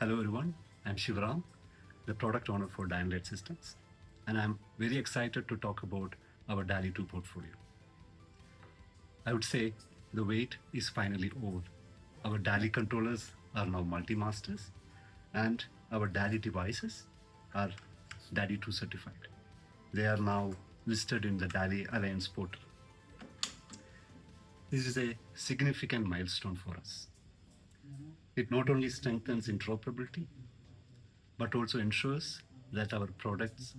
Hello everyone, I'm Shivaram, the product owner for Dynalite Systems, and I'm very excited to talk about our DALI 2 portfolio. I would say the wait is finally over. Our DALI controllers are now multi-masters, and our DALI devices are DALI 2 certified. They are now listed in the DALI Alliance portal. This is a significant milestone for us. It not only strengthens interoperability, but also ensures that our products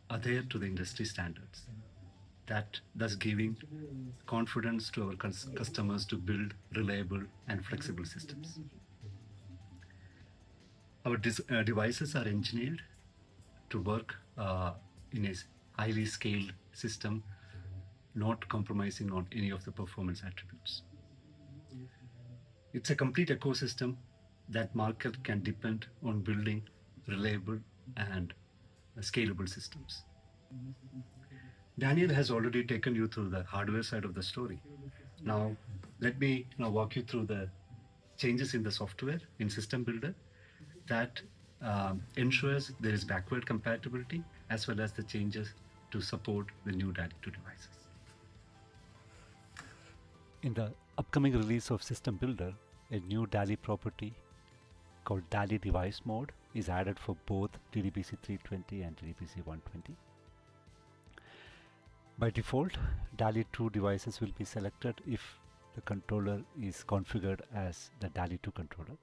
adhere to the industry standards, that thus giving confidence to our customers to build reliable and flexible systems. Our devices are engineered to work in a highly scaled system, not compromising on any of the performance attributes. It's a complete ecosystem that market can depend on building reliable and scalable systems. Daniel has already taken you through the hardware side of the story. Now, let me walk you through the changes in the software in System Builder that ensures there is backward compatibility as well as the changes to support the new DALI 2 devices. In the upcoming release of System Builder, a new DALI property called DALI Device Mode is added for both DDBC 320 and DDBC 120. By default, DALI 2 devices will be selected if the controller is configured as the DALI 2 controller.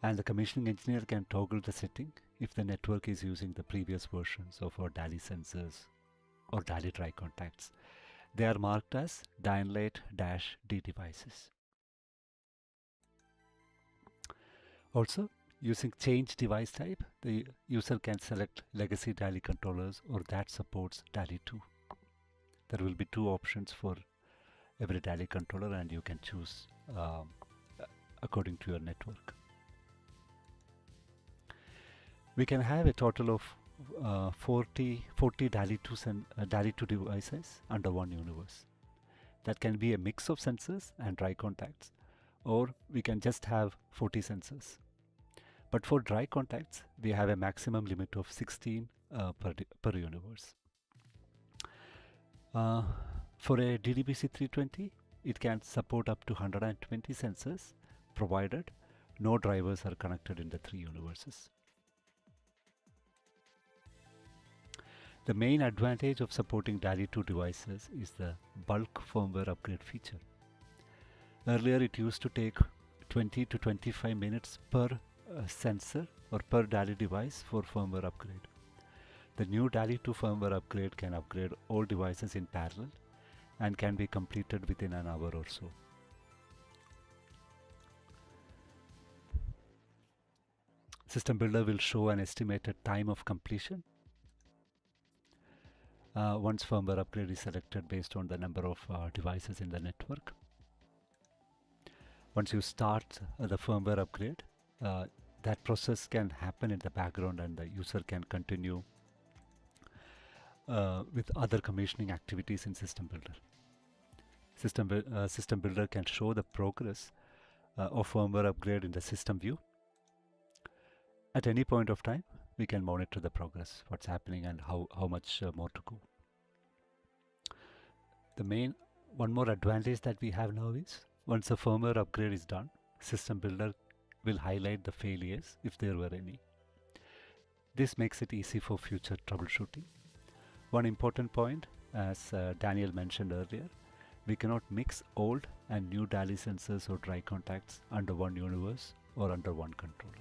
And the commissioning engineer can toggle the setting if the network is using the previous versions of our DALI sensors or DALI dry contacts. They are marked as Dynalite-D devices. Also, using change device type, the user can select legacy DALI controllers or that supports DALI 2. There will be two options for every DALI controller and you can choose according to your network. We can have a total of 40 DALI 2 devices under one universe. That can be a mix of sensors and dry contacts, or we can just have 40 sensors. But for dry contacts, we have a maximum limit of 16 per universe. For a DDBC 320, it can support up to 120 sensors, provided no drivers are connected in the three universes. The main advantage of supporting DALI 2 devices is the bulk firmware upgrade feature. Earlier, it used to take 20 to 25 minutes per sensor or per DALI device for firmware upgrade. The new DALI 2 firmware upgrade can upgrade all devices in parallel and can be completed within an hour or so. System Builder will show an estimated time of completion once firmware upgrade is selected based on the number of devices in the network. Once you start the firmware upgrade, that process can happen in the background and the user can continue with other commissioning activities in System Builder. System Builder can show the progress of firmware upgrade in the system view. At any point of time, we can monitor the progress, what's happening and how much more to go. One more advantage that we have now is once a firmware upgrade is done, System Builder will highlight the failures if there were any. This makes it easy for future troubleshooting. One important point, as Daniel mentioned earlier, we cannot mix old and new DALI sensors or dry contacts under one universe or under one controller.